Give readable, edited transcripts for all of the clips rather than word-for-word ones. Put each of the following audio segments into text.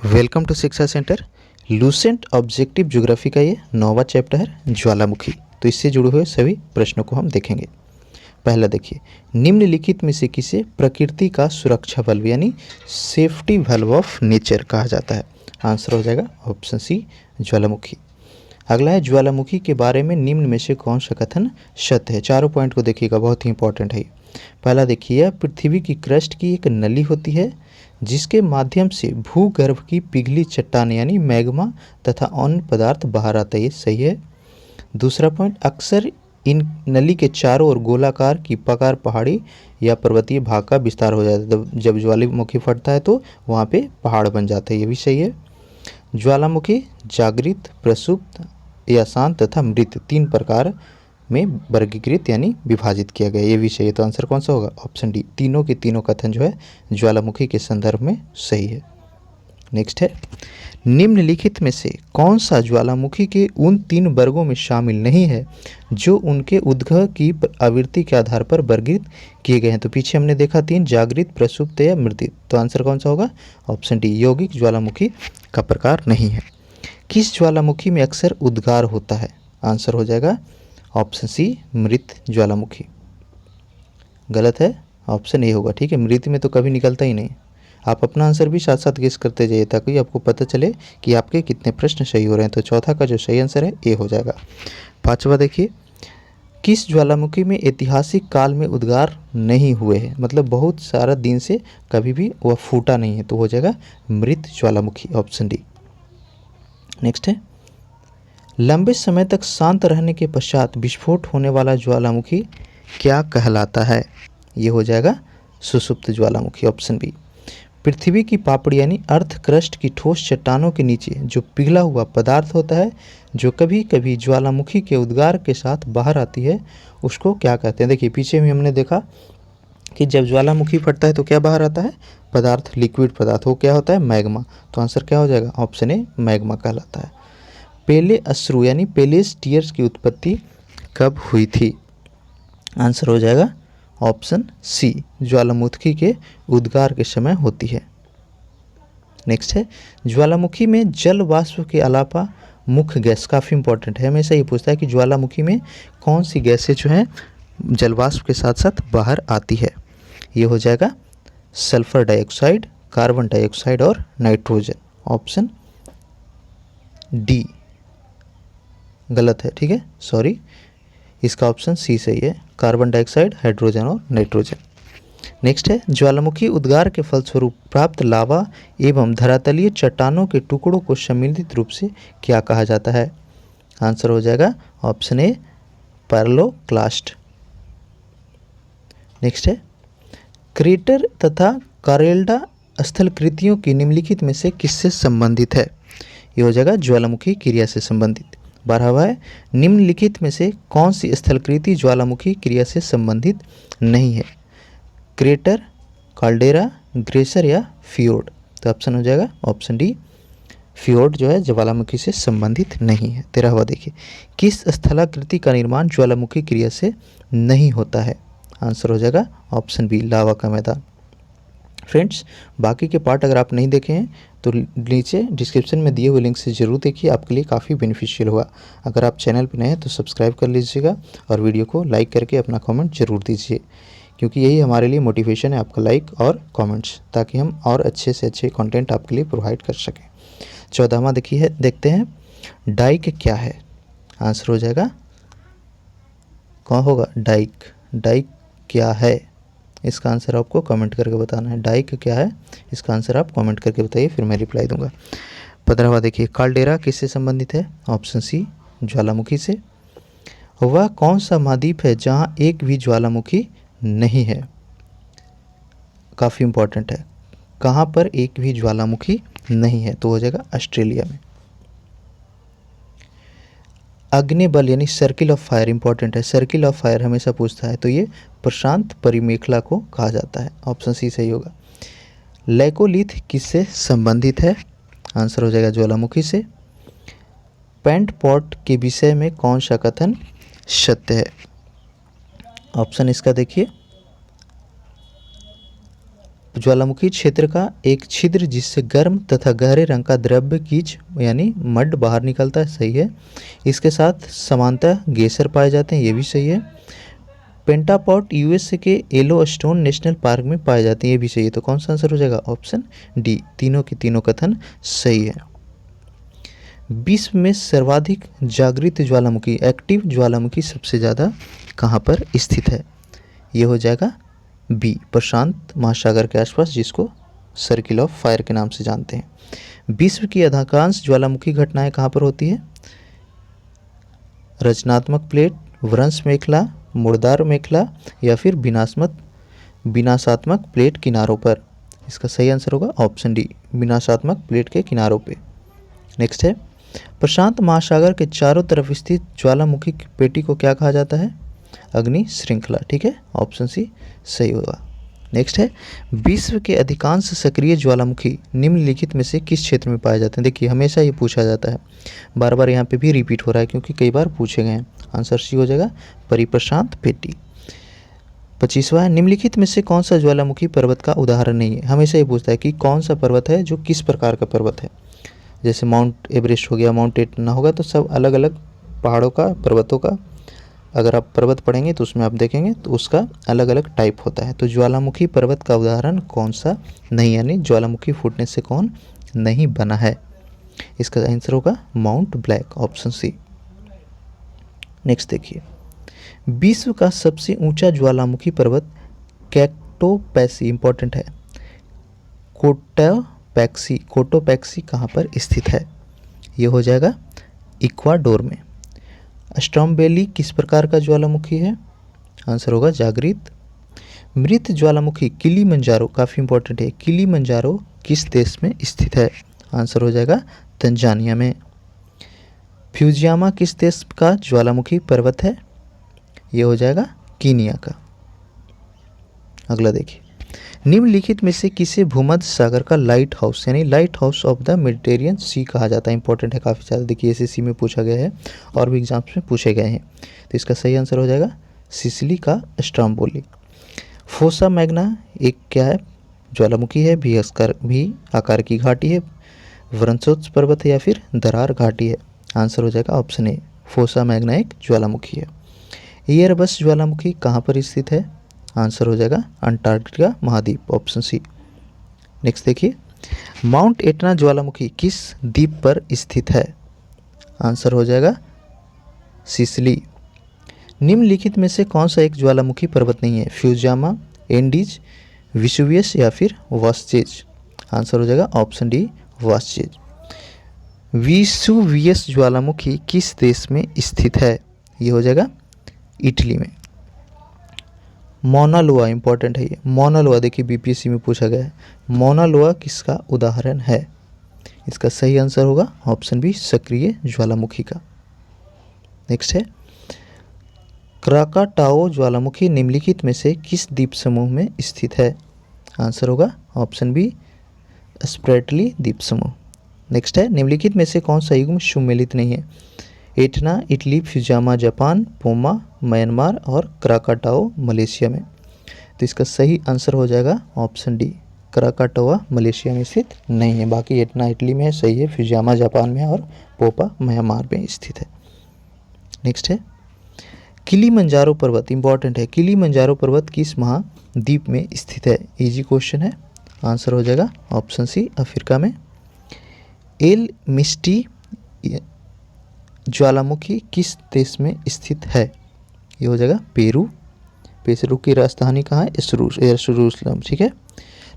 Welcome to शिक्षा centre. Lucent objective geography का ये 9वां चैप्टर है ज्वालामुखी। तो इससे जुड़े हुए सभी प्रश्नों को हम देखेंगे। पहला देखिए, निम्नलिखित में से किसे प्रकृति का सुरक्षा बल्ब यानी सेफ्टी वाल्व ऑफ नेचर कहा जाता है? आंसर हो जाएगा ऑप्शन सी ज्वालामुखी। अगला है, ज्वालामुखी के बारे में निम्न में से कौन सा कथन सत्य है? चारों पॉइंट को देखिएगा, बहुत ही इंपॉर्टेंट है। पहला देखिए, पृथ्वी की क्रस्ट की एक नली होती है जिसके माध्यम से भूगर्भ की पिघली चट्टान यानी मैग्मा तथा अन्य पदार्थ बाहर आता है। ये सही है। दूसरा पॉइंट, अक्सर इन नली के चारों ओर गोलाकार की पकार पहाड़ी या पर्वतीय भाग का विस्तार हो जाता है। जब ज्वालामुखी फटता है तो वहाँ पे पहाड़ बन जाता है। ये भी सही है। ज्वालामुखी जागृत, प्रसुप्त या शांत तथा मृत 3 प्रकार में वर्गीकृत यानी विभाजित किया गया। ये भी सही है। तो आंसर कौन सा होगा? Option D. तीनों के तीनों कथन जो है ज्वालामुखी के संदर्भ में सही है। नेक्स्ट है, निम्नलिखित में से कौन सा ज्वालामुखी के उन 3 वर्गों में शामिल नहीं है जो उनके उद्गम की आवृत्ति के आधार पर वर्गीकृत किए गए हैं? तो पीछे हमने देखा 3, जागृत, प्रसुप्त या मृत। तो आंसर कौन सा होगा? ऑप्शन डी, यौगिक ज्वालामुखी का प्रकार नहीं है। किस ज्वालामुखी में अक्सर उद्गार होता है? आंसर हो जाएगा ऑप्शन सी, मृत ज्वालामुखी। गलत है, ऑप्शन ए होगा। ठीक है, मृत में तो कभी निकलता ही नहीं। आप अपना आंसर भी साथ साथ गेस करते जाइए ताकि आपको पता चले कि आपके कितने प्रश्न सही हो रहे हैं। तो चौथा का जो सही आंसर है ए हो जाएगा। पांचवा देखिए, किस ज्वालामुखी में ऐतिहासिक काल में उद्गार नहीं हुए हैं? मतलब बहुत सारा दिन से कभी भी वह फूटा नहीं है। तो हो जाएगा मृत ज्वालामुखी, ऑप्शन डी। नेक्स्ट है, लंबे समय तक शांत रहने के पश्चात विस्फोट होने वाला ज्वालामुखी क्या कहलाता है? ये हो जाएगा सुषुप्त ज्वालामुखी, ऑप्शन बी। पृथ्वी की पापड़ी यानी अर्थ क्रस्ट की ठोस चट्टानों के नीचे जो पिघला हुआ पदार्थ होता है जो कभी कभी ज्वालामुखी के उद्गार के साथ बाहर आती है, उसको क्या कहते हैं? देखिए पीछे भी हमने देखा कि जब ज्वालामुखी फटता है तो क्या बाहर आता है? पदार्थ, लिक्विड पदार्थ। वो क्या होता है? मैग्मा। तो आंसर क्या हो जाएगा? ऑप्शन ए, मैग्मा कहलाता है। पहले अश्रु यानी पेलेस टीयर्स की उत्पत्ति कब हुई थी? आंसर हो जाएगा ऑप्शन सी, ज्वालामुखी के उद्गार के समय होती है। नेक्स्ट है, ज्वालामुखी में जल वाष्प के अलावा मुख्य गैस, काफ़ी इंपॉर्टेंट है। हमेशा ये पूछता है कि ज्वालामुखी में कौन सी गैसें जो हैं जल वाष्प के साथ साथ बाहर आती है? ये हो जाएगा सल्फर डाइऑक्साइड, कार्बन डाइऑक्साइड और नाइट्रोजन, ऑप्शन डी। गलत है, ठीक है, सॉरी। इसका ऑप्शन सी सही है, कार्बन डाइऑक्साइड, हाइड्रोजन और नाइट्रोजन। नेक्स्ट है, ज्वालामुखी उद्गार के फलस्वरूप प्राप्त लावा एवं धरातलीय चट्टानों के टुकड़ों को सम्मिलित रूप से क्या कहा जाता है? आंसर हो जाएगा ऑप्शन ए, पैरेलोक्लास्ट। नेक्स्ट है, क्रेटर तथा कारेल्डा स्थलकृतियों की निम्नलिखित में से किससे संबंधित है? ये हो जाएगा ज्वालामुखी क्रिया से संबंधित। 12वां है, निम्नलिखित में से कौन सी स्थलकृति ज्वालामुखी क्रिया से संबंधित नहीं है? क्रेटर, काल्डेरा, ग्लेशियर या फियोर्ड। तो ऑप्शन हो जाएगा ऑप्शन डी, फियोर्ड जो है ज्वालामुखी से संबंधित नहीं है। 13वां देखिए, किस स्थलाकृति का निर्माण ज्वालामुखी क्रिया से नहीं होता है? आंसर हो जाएगा ऑप्शन बी, लावा का मैदान। फ्रेंड्स, बाकी के पार्ट अगर आप नहीं देखे हैं तो नीचे डिस्क्रिप्शन में दिए हुए लिंक से ज़रूर देखिए, आपके लिए काफ़ी बेनिफिशियल होगा। अगर आप चैनल पर नए हैं तो सब्सक्राइब कर लीजिएगा और वीडियो को लाइक करके अपना कमेंट ज़रूर दीजिए, क्योंकि यही हमारे लिए मोटिवेशन है, आपका लाइक और कमेंट्स, ताकि हम और अच्छे से अच्छे कंटेंट आपके लिए प्रोवाइड कर सकें। 14वां देखिए, देखते हैं, डाइक क्या है? आंसर हो जाएगा कौन होगा? डाइक। डाइक क्या है? इसका आंसर आपको कमेंट करके बताना है। डाइक क्या है, इसका आंसर आप कमेंट करके बताइए, फिर मैं रिप्लाई दूंगा। 15वां देखिए, काल्डेरा किससे संबंधित है? ऑप्शन सी, ज्वालामुखी से। वह कौन सा महाद्वीप है जहाँ एक भी ज्वालामुखी नहीं है? काफ़ी इंपॉर्टेंट है, कहाँ पर एक भी ज्वालामुखी नहीं है? तो हो जाएगा ऑस्ट्रेलिया में। अग्निबल यानी सर्किल ऑफ फायर इंपॉर्टेंट है, सर्किल ऑफ फायर हमेशा पूछता है, तो ये प्रशांत परिमेखला को कहा जाता है, ऑप्शन सी सही होगा। लैकोलिथ किससे संबंधित है? आंसर हो जाएगा ज्वालामुखी से। पेंट पॉट के विषय में कौन सा कथन सत्य है? ऑप्शन इसका देखिए, ज्वालामुखी क्षेत्र का एक छिद्र जिससे गर्म तथा गहरे रंग का द्रव्य कीच यानी मड बाहर निकलता है, सही है। इसके साथ समानतः गेसर पाए जाते हैं, ये भी सही है। पेंटापॉट यूएसए के येलोस्टोन नेशनल पार्क में पाए जाते हैं, ये भी सही है। तो कौन सा आंसर हो जाएगा? ऑप्शन डी, तीनों के तीनों कथन सही है। विश्व में सर्वाधिक जागृत ज्वालामुखी, एक्टिव ज्वालामुखी सबसे ज़्यादा कहाँ पर स्थित है? ये हो जाएगा बी, प्रशांत महासागर के आसपास, जिसको सर्किल ऑफ फायर के नाम से जानते हैं। विश्व की अधिकांश ज्वालामुखी घटनाएं कहाँ पर होती है? रचनात्मक प्लेट, व्रंश मेखला, मुर्दार मेखला या फिर विनाशात्मक प्लेट किनारों पर। इसका सही आंसर होगा ऑप्शन डी, विनाशात्मक प्लेट के किनारों पे। नेक्स्ट है, प्रशांत महासागर के चारों तरफ स्थित ज्वालामुखी की पेटी को क्या कहा जाता है? अग्नि श्रृंखला, ठीक है, ऑप्शन सी सही होगा। नेक्स्ट है, विश्व के अधिकांश सक्रिय ज्वालामुखी निम्नलिखित में से किस क्षेत्र में पाए जाते हैं? देखिए हमेशा ये पूछा जाता है, बार बार यहाँ पे भी रिपीट हो रहा है क्योंकि कई बार पूछे गए हैं। आंसर सी हो जाएगा, परिप्रशांत पेटी। 25वां है, निम्नलिखित में से कौन सा ज्वालामुखी पर्वत का उदाहरण नहीं है? हमेशा ये पूछता है कि कौन सा पर्वत है जो किस प्रकार का पर्वत है। जैसे माउंट एवरेस्ट हो गया, माउंट एटना होगा, तो सब अलग अलग पहाड़ों का, पर्वतों का अगर आप पर्वत पढ़ेंगे तो उसमें आप देखेंगे तो उसका अलग अलग टाइप होता है। तो ज्वालामुखी पर्वत का उदाहरण कौन सा नहीं, यानी ज्वालामुखी फूटने से कौन नहीं बना है? इसका आंसर होगा mount black, option C. Next देखिए, विश्व का सबसे ऊंचा ज्वालामुखी पर्वत कोटोपैक्सी, इंपॉर्टेंट है, कोटोपैक्सी कहाँ पर स्थित है? ये हो जाएगा इक्वाडोर में। स्ट्रॉम्बेली किस प्रकार का ज्वालामुखी है? आंसर होगा जागृत। मृत ज्वालामुखी किलिमंजारो, काफ़ी इंपॉर्टेंट है, किलिमंजारो किस देश में स्थित है? आंसर हो जाएगा तंजानिया में। फ्यूजियामा किस देश का ज्वालामुखी पर्वत है? ये हो जाएगा कीनिया का। अगला देखिए, निम्नलिखित में से किसे भूमध्य सागर का लाइट हाउस यानी lighthouse of the Mediterranean sea कहा जाता है? इंपॉर्टेंट है काफ़ी ज़्यादा, देखिए एसएससी में पूछा गया है और भी एग्जाम्स में पूछे गए हैं। तो इसका सही आंसर हो जाएगा सिसिली का स्ट्रोम्बोली। फोसा मैग्ना एक क्या है? ज्वालामुखी है, भी आकार की घाटी है, वृंशोत्स पर्वत है या फिर दरार घाटी है? आंसर हो जाएगा ऑप्शन ए, फोसा मैग्ना एक ज्वालामुखी है। एयरबस ज्वालामुखी कहाँ पर स्थित है? आंसर हो जाएगा अंटार्कटिका महाद्वीप, ऑप्शन सी। नेक्स्ट देखिए, माउंट एटना ज्वालामुखी किस द्वीप पर स्थित है? आंसर हो जाएगा सिसिली। निम्नलिखित में से कौन सा एक ज्वालामुखी पर्वत नहीं है? फ्यूजियामा, एंडीज, विसुवियस या फिर वास्चेज? आंसर हो जाएगा ऑप्शन डी, वास्चेज। विसुवियस ज्वालामुखी किस देश में स्थित है? ये हो जाएगा इटली में। मौना लोआ, इंपॉर्टेंट है ये, मौना लोआ देखिए बीपीएससी में पूछा गया है, मौना लोआ किसका उदाहरण है? इसका सही आंसर होगा ऑप्शन बी, सक्रिय ज्वालामुखी का। नेक्स्ट है, क्राकाटाओ ज्वालामुखी निम्नलिखित में से किस द्वीप समूह में स्थित है? आंसर होगा ऑप्शन बी, स्प्रेटली द्वीप समूह। नेक्स्ट है, निम्नलिखित में से कौन सा युग्म सुमेलित नहीं है? एटना इटली, फ्यूजियामा जापान, पोमा म्यांमार और क्राकाटाओ मलेशिया में? तो इसका सही आंसर हो जाएगा ऑप्शन डी, क्राकाटोआ मलेशिया में स्थित नहीं है। बाकी एटना इटली में है, सही है, फ्यूजियामा जापान में और पोपा म्यांमार में स्थित है। नेक्स्ट है, किलिमंजारो पर्वत, इंपॉर्टेंट है, किलिमंजारो पर्वत किस महाद्वीप में स्थित है? इजी क्वेश्चन है, आंसर हो जाएगा ऑप्शन सी, अफ्रीका में। एल मिस्टी ज्वालामुखी किस देश में स्थित है? ये हो जाएगा पेरू। पेरू की राजधानी कहाँ है? यरूशलेम, ठीक है।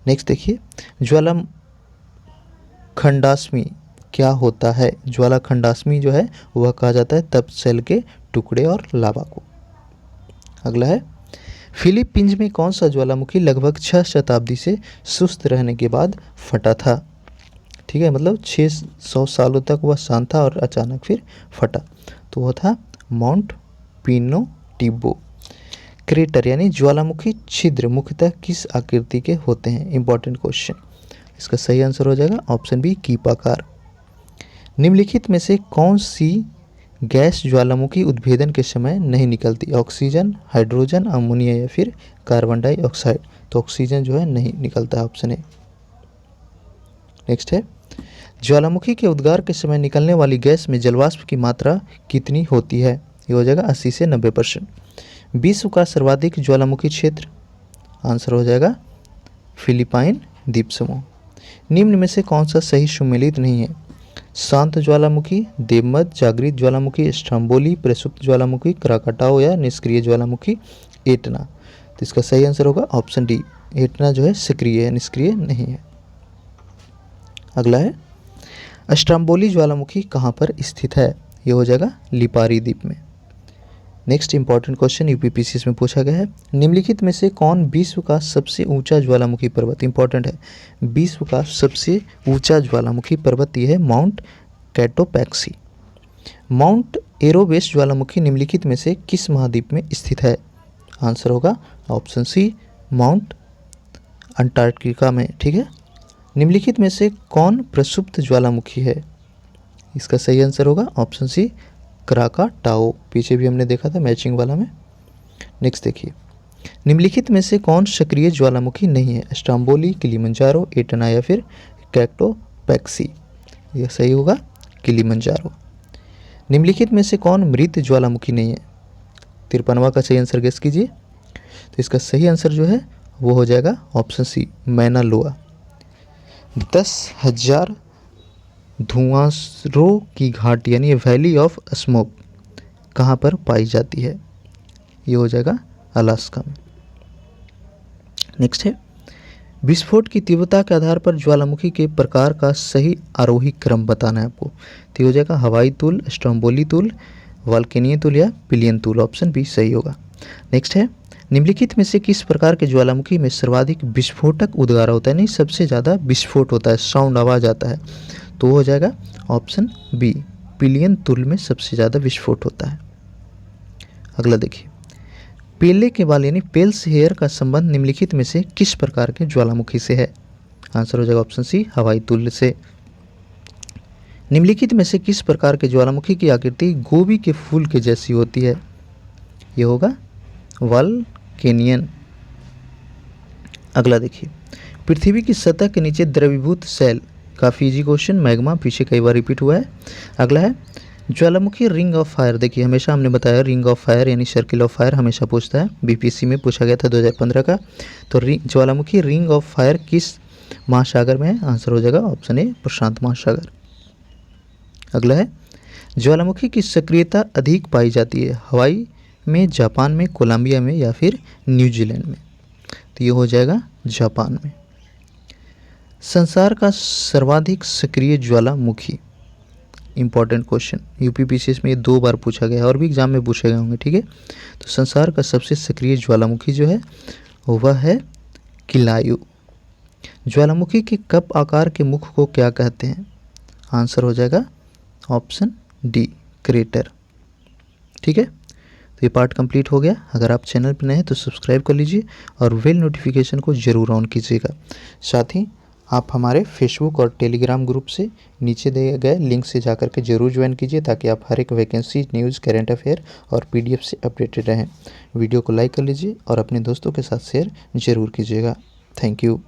नेक्स्ट देखिए, ज्वालाखंडास्मी क्या होता है? ज्वालाखंडास्मी जो है वह कहा जाता है तपसेल के टुकड़े और लावा को। अगला है, फिलीपींस में कौन सा ज्वालामुखी लगभग 6 शताब्दी से सुस्त रहने के बाद फटा था? ठीक है, मतलब 600 सालों तक वह शांत था और अचानक फिर फटा, तो वह था माउंट पिनोटिबो। क्रेटर यानी ज्वालामुखी छिद्र मुख्यतः किस आकृति के होते हैं? Important question. इसका सही आंसर हो जाएगा ऑप्शन बी, कीपाकार। निम्नलिखित में से कौन सी गैस ज्वालामुखी उद्भेदन के समय नहीं निकलती? ऑक्सीजन, हाइड्रोजन, अमोनिया या फिर कार्बन डाइऑक्साइड? तो ऑक्सीजन जो है नहीं निकलता है, ऑप्शन ए। नेक्स्ट है, ज्वालामुखी के उद्गार के समय निकलने वाली गैस में जलवाष्प की मात्रा कितनी होती है? ये हो जाएगा 80 से 90%। विश्व का सर्वाधिक ज्वालामुखी क्षेत्र, आंसर हो जाएगा फिलिपाइन द्वीप समूह। निम्न में से कौन सा सही सुमेलित नहीं है? शांत ज्वालामुखी, देवमत, जागृत ज्वालामुखी, स्ट्रम्बोली, प्रसुप्त ज्वालामुखी, क्राकाटाओ या निष्क्रिय ज्वालामुखी, एटना। तो इसका सही आंसर होगा ऑप्शन डी, एटना जो है सक्रिय है, निष्क्रिय नहीं है। अगला है, स्ट्रम्बोली ज्वालामुखी कहाँ पर स्थित है? ये हो जाएगा लिपारी द्वीप में। नेक्स्ट इंपॉर्टेंट क्वेश्चन यूपीपीसीएस में पूछा गया है, निम्नलिखित में से कौन विश्व का सबसे ऊंचा ज्वालामुखी पर्वत? इंपॉर्टेंट है, विश्व का सबसे ऊंचा ज्वालामुखी पर्वत ये है माउंट कैटोपैक्सी। माउंट एरोवेस्ट ज्वालामुखी निम्नलिखित में से किस महाद्वीप में स्थित है? आंसर होगा ऑप्शन सी, माउंट अंटार्कटिका में। ठीक है, निम्नलिखित में से कौन प्रसुप्त ज्वालामुखी है? इसका सही आंसर होगा ऑप्शन सी, क्राकाटाओ। पीछे भी हमने देखा था मैचिंग वाला में। नेक्स्ट देखिए, निम्नलिखित में से कौन सक्रिय ज्वालामुखी नहीं है? स्ट्रम्बोली, किलिमंजारो, एटना या फिर कैटोपैक्सी। यह सही होगा किलिमंजारो। निम्नलिखित में से कौन मृत ज्वालामुखी नहीं है? 53वां का सही आंसर गेस कीजिए। तो इसका सही आंसर जो है वो हो जाएगा ऑप्शन सी, मैना लोआ। 10,000 धुआंसरों की घाट यानी वैली ऑफ स्मोक कहाँ पर पाई जाती है? ये हो जाएगा अलास्का में। नेक्स्ट है, विस्फोट की तीव्रता के आधार पर ज्वालामुखी के प्रकार का सही आरोही क्रम बताना है आपको। तो ये हो जाएगा हवाई तूल, स्ट्रम्बोली तूल, वॉल्केनियन तूल या पिलियन तूल, ऑप्शन बी सही होगा। नेक्स्ट है, निम्नलिखित में से किस प्रकार के ज्वालामुखी में सर्वाधिक विस्फोटक उद्गार होता है? नहीं, सबसे ज़्यादा विस्फोट होता है, साउंड आवाज़ आता है, तो हो जाएगा ऑप्शन बी, पिलियन तूल में सबसे ज़्यादा विस्फोट होता है। अगला देखिए, पेले के बाल यानी पेल्स हेयर का संबंध निम्नलिखित में से किस प्रकार के ज्वालामुखी से है? आंसर हो जाएगा ऑप्शन सी, हवाई तूल से। निम्नलिखित में से किस प्रकार के ज्वालामुखी की आकृति गोभी के फूल के जैसी होती है? ये होगा वॉल्केनियन। अगला देखिए, पृथ्वी की सतह के नीचे द्रवीभूत शैल, काफ़ी इजी क्वेश्चन, मैग्मा, पीछे कई बार रिपीट हुआ है। अगला है, ज्वालामुखी रिंग ऑफ फायर। देखिए हमेशा हमने बताया रिंग ऑफ फायर यानी सर्किल ऑफ फायर हमेशा पूछता है, बीपीसी में पूछा गया था 2015 का। तो ज्वालामुखी रिंग ऑफ फायर किस महासागर में है? आंसर हो जाएगा ऑप्शन ए, प्रशांत महासागर। अगला है, ज्वालामुखी की सक्रियता अधिक पाई जाती है? हवाई में, जापान में, कोलंबिया में या फिर न्यूजीलैंड में? तो ये हो जाएगा जापान में। संसार का सर्वाधिक सक्रिय ज्वालामुखी, इंपॉर्टेंट क्वेश्चन, यूपीपीसीएस में ये 2 बार पूछा गया है और भी एग्जाम में पूछे गए होंगे। ठीक है, तो संसार का सबसे सक्रिय ज्वालामुखी जो है वह है किलायु। ज्वालामुखी के कप आकार के मुख को क्या कहते हैं? आंसर हो जाएगा ऑप्शन डी, क्रेटर। ठीक है, तो ये पार्ट कंप्लीट हो गया। अगर आप चैनल पर नए हैं तो सब्सक्राइब कर लीजिए और बेल नोटिफिकेशन को ज़रूर ऑन कीजिएगा। साथ ही आप हमारे फेसबुक और टेलीग्राम ग्रुप से नीचे दिए गए लिंक से जाकर के जरूर ज्वाइन कीजिए, ताकि आप हर एक वैकेंसी, न्यूज़, करंट अफेयर और पीडीएफ से अपडेटेड रहें। वीडियो को लाइक कर लीजिए और अपने दोस्तों के साथ शेयर ज़रूर कीजिएगा। Thank you.